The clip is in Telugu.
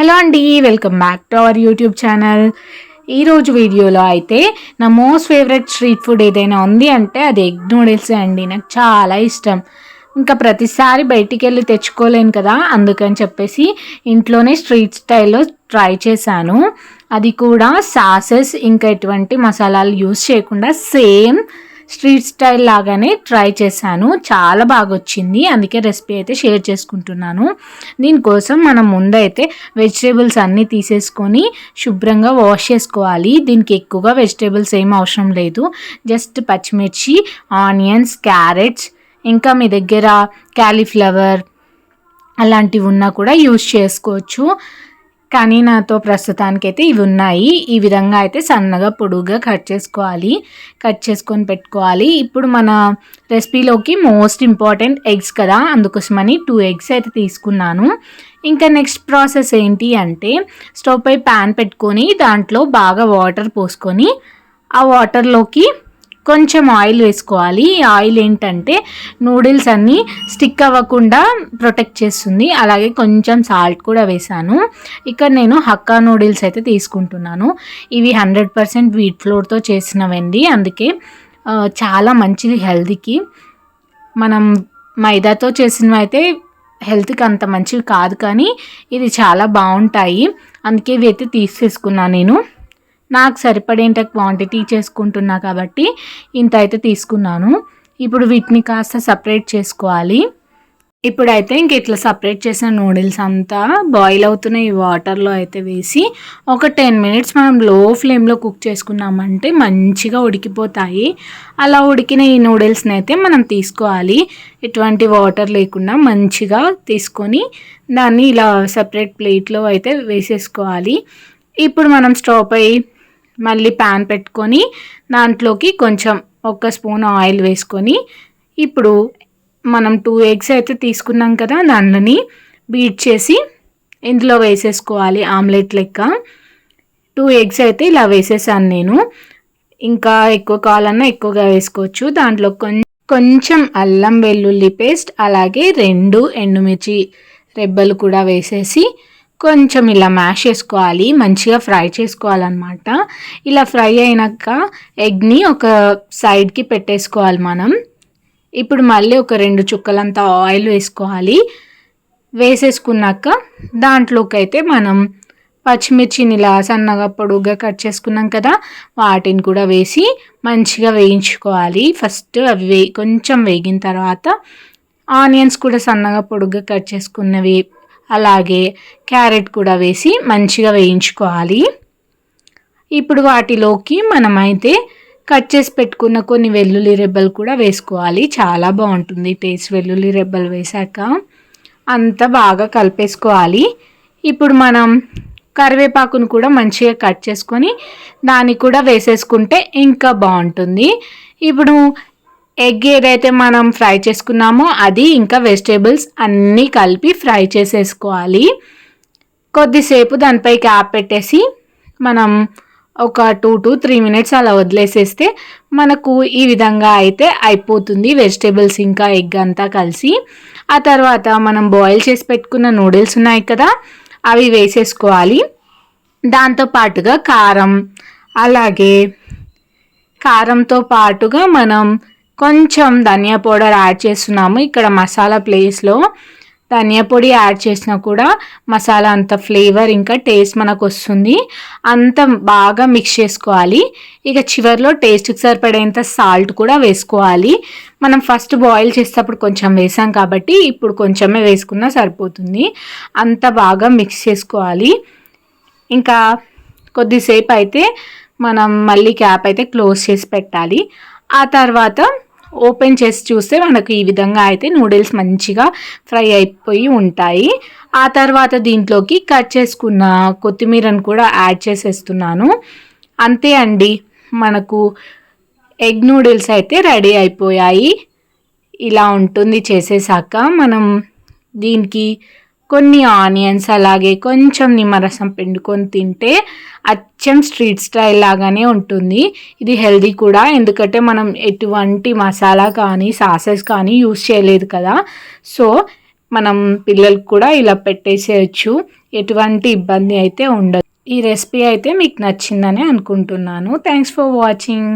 హలో అండి, welcome back to our YouTube channel. ఈరోజు వీడియోలో అయితే నా మోస్ట్ ఫేవరెట్ స్ట్రీట్ ఫుడ్ ఏదైనా ఉంది అంటే అది ఎగ్ నూడిల్స్ అండి. నాకు చాలా ఇష్టం. ఇంకా ప్రతిసారి బయటికి వెళ్ళి తెచ్చుకోలేను కదా, అందుకని చెప్పేసి ఇంట్లోనే స్ట్రీట్ స్టైల్లో ట్రై చేశాను. అది కూడా సాసెస్ ఇంకా ఎటువంటి మసాలాలు యూస్ చేయకుండా సేమ్ స్ట్రీట్ స్టైల్ లాగానే ట్రై చేశాను. చాలా బాగా వచ్చింది, అందుకే రెసిపీ అయితే షేర్ చేసుకుంటున్నాను. దీనికోసం మనం ముందైతే వెజిటేబుల్స్ అన్నీ తీసేసుకొని శుభ్రంగా వాష్ చేసుకోవాలి. దీనికి ఎక్కువగా వెజిటేబుల్స్ ఏం అవసరం లేదు. జస్ట్ పచ్చిమిర్చి, ఆనియన్స్, క్యారెట్స్, ఇంకా మీ దగ్గర క్యాలీఫ్లవర్ అలాంటివి ఉన్నా కూడా యూస్ చేసుకోవచ్చు. కానీ నాతో ప్రస్తుతానికైతే ఇవి ఉన్నాయి. ఈ విధంగా అయితే సన్నగా పొడుగ్గా కట్ చేసుకొని పెట్టుకోవాలి. ఇప్పుడు మన రెసిపీలోకి మోస్ట్ ఇంపార్టెంట్ ఎగ్స్ కదా, అందుకోసమని 2 ఎగ్స్ అయితే తీసుకున్నాను. ఇంకా నెక్స్ట్ ప్రాసెస్ ఏంటి అంటే స్టవ్ పై ప్యాన్ పెట్టుకొని దాంట్లో బాగా వాటర్ పోసుకొని ఆ వాటర్లోకి కొంచెం ఆయిల్ వేసుకోవాలి. ఈ ఆయిల్ ఏంటంటే నూడిల్స్ అన్నీ స్టిక్ అవ్వకుండా ప్రొటెక్ట్ చేస్తుంది. అలాగే కొంచెం సాల్ట్ కూడా వేసాను. ఇక్కడ నేను హక్కా నూడిల్స్ అయితే తీసుకుంటున్నాను. ఇవి 100% వీట్ ఫ్లోర్తో చేసినవండి, అందుకే చాలా మంచిది హెల్త్కి. మనం మైదాతో చేసినవి అయితే హెల్త్కి అంత మంచివి కాదు, కానీ ఇది చాలా బాగుంటాయి. అందుకే ఇవి అయితే తీసేసుకున్నాను. నేను నాకు సరిపడేంత క్వాంటిటీ చేసుకుంటున్నా కాబట్టి ఇంత అయితే తీసుకున్నాను. ఇప్పుడు వీటిని కాస్త సపరేట్ చేసుకోవాలి. ఇప్పుడైతే ఇంక ఇట్లా సపరేట్ చేసిన నూడిల్స్ అంతా బాయిల్ అవుతున్న ఈ వాటర్లో అయితే వేసి ఒక 10 మినిట్స్ మనం లో ఫ్లేమ్లో కుక్ చేసుకున్నామంటే మంచిగా ఉడికిపోతాయి. అలా ఉడికిన ఈ నూడిల్స్ని అయితే మనం తీసుకోవాలి. ఎటువంటి వాటర్ లేకుండా మంచిగా తీసుకొని దాన్ని ఇలా సపరేట్ ప్లేట్లో అయితే వేసేసుకోవాలి. ఇప్పుడు మనం స్టవ్ పై మళ్ళీ ప్యాన్ పెట్టుకొని దాంట్లోకి కొంచెం 1 స్పూన్ ఆయిల్ వేసుకొని ఇప్పుడు మనం 2 ఎగ్స్ అయితే తీసుకున్నాం కదా, దానిని బీట్ చేసి ఇందులో వేసేసుకోవాలి. ఆమ్లెట్ లెక్క 2 ఎగ్స్ అయితే ఇలా వేసేసాను నేను. ఇంకా ఎక్కువ కావాలన్నా ఎక్కువగా వేసుకోవచ్చు. దాంట్లో కొంచెం అల్లం వెల్లుల్లి పేస్ట్, అలాగే 2 ఎండుమిర్చి రెబ్బలు కూడా వేసేసి కొంచెం ఇలా మ్యాష్ చేసుకోవాలి. మంచిగా ఫ్రై చేసుకోవాలన్నమాట. ఇలా ఫ్రై అయినాక ఎగ్ని ఒక సైడ్కి పెట్టేసుకోవాలి మనం. ఇప్పుడు మళ్ళీ ఒక 2 చుక్కలంతా ఆయిల్ వేసుకోవాలి. వేసేసుకున్నాక దాంట్లోకి అయితే మనం పచ్చిమిర్చిని ఇలా సన్నగా పొడుగ్గా కట్ చేసుకున్నాం కదా, వాటిని కూడా వేసి మంచిగా వేయించుకోవాలి. ఫస్ట్ అవి కొంచెం వేగిన తర్వాత ఆనియన్స్ కూడా సన్నగా పొడుగ్గా కట్ చేసుకున్నవి, అలాగే క్యారెట్ కూడా వేసి మంచిగా వేయించుకోవాలి. ఇప్పుడు వాటిలోకి మనమైతే కట్ చేసి పెట్టుకున్న కొన్ని వెల్లుల్లి రెబ్బలు కూడా వేసుకోవాలి. చాలా బాగుంటుంది టేస్ట్ వెల్లుల్లి రెబ్బలు వేసాక. అంతా బాగా కలిపేసుకోవాలి. ఇప్పుడు మనం కరివేపాకును కూడా మంచిగా కట్ చేసుకొని దాన్ని కూడా వేసేసుకుంటే ఇంకా బాగుంటుంది. ఇప్పుడు ఎగ్ ఏదైతే మనం ఫ్రై చేసుకున్నామో అది ఇంకా వెజిటేబుల్స్ అన్నీ కలిపి ఫ్రై చేసేసుకోవాలి. కొద్దిసేపు దానిపై క్యాప్ పెట్టేసి మనం ఒక 2 to 3 మినిట్స్ అలా వదిలేసేస్తే మనకు ఈ విధంగా అయితే అయిపోతుంది, వెజిటేబుల్స్ ఇంకా ఎగ్ అంతా కలిసి. ఆ తర్వాత మనం బాయిల్ చేసి పెట్టుకున్న నూడిల్స్ ఉన్నాయి కదా, అవి వేసేసుకోవాలి. దాంతో పాటుగా కారం, అలాగే కారంతో పాటుగా మనం కొంచెం ధనియా పౌడర్ యాడ్ చేస్తున్నాము. ఇక్కడ మసాలా ప్లేస్లో ధనియా పొడి యాడ్ చేసినా కూడా మసాలా అంత ఫ్లేవర్ ఇంకా టేస్ట్ మనకు వస్తుంది. అంత బాగా మిక్స్ చేసుకోవాలి. ఇక చివరిలో టేస్ట్కి సరిపడేంత సాల్ట్ కూడా వేసుకోవాలి. మనం ఫస్ట్ బాయిల్ చేసేటప్పుడు కొంచెం వేసాం కాబట్టి ఇప్పుడు కొంచెమే వేసుకున్నా సరిపోతుంది. అంత బాగా మిక్స్ చేసుకోవాలి. ఇంకా కొద్దిసేపు అయితే మనం మళ్ళీ క్యాప్ అయితే క్లోజ్ చేసి పెట్టాలి. ఆ తర్వాత ఓపెన్ చేసి చూస్తే మనకు ఈ విధంగా అయితే నూడిల్స్ మంచిగా ఫ్రై అయిపోయి ఉంటాయి. ఆ తర్వాత దీంట్లోకి కట్ చేసుకున్న కొత్తిమీరను కూడా యాడ్ చేసేస్తున్నాను. అంతే అండి, మనకు ఎగ్ నూడిల్స్ అయితే రెడీ అయిపోయాయి. ఇలా ఉంటుంది చేసేసాక. మనం దీనికి కొన్ని ఆనియన్స్ అలాగే కొంచెం నిమ్మరసం పిండుకొని తింటే అచ్చం స్ట్రీట్ స్టైల్ లాగానే ఉంటుంది. ఇది హెల్దీ కూడా, ఎందుకంటే మనం ఎటువంటి మసాలా కానీ సాసెస్ కానీ యూస్ చేయలేదు కదా. సో మనం పిల్లలకు కూడా ఇలా పెట్టేసేయచ్చు, ఎటువంటి ఇబ్బంది అయితే ఉండదు. ఈ రెసిపీ అయితే మీకు నచ్చిందని అనుకుంటున్నాను. Thanks for watching.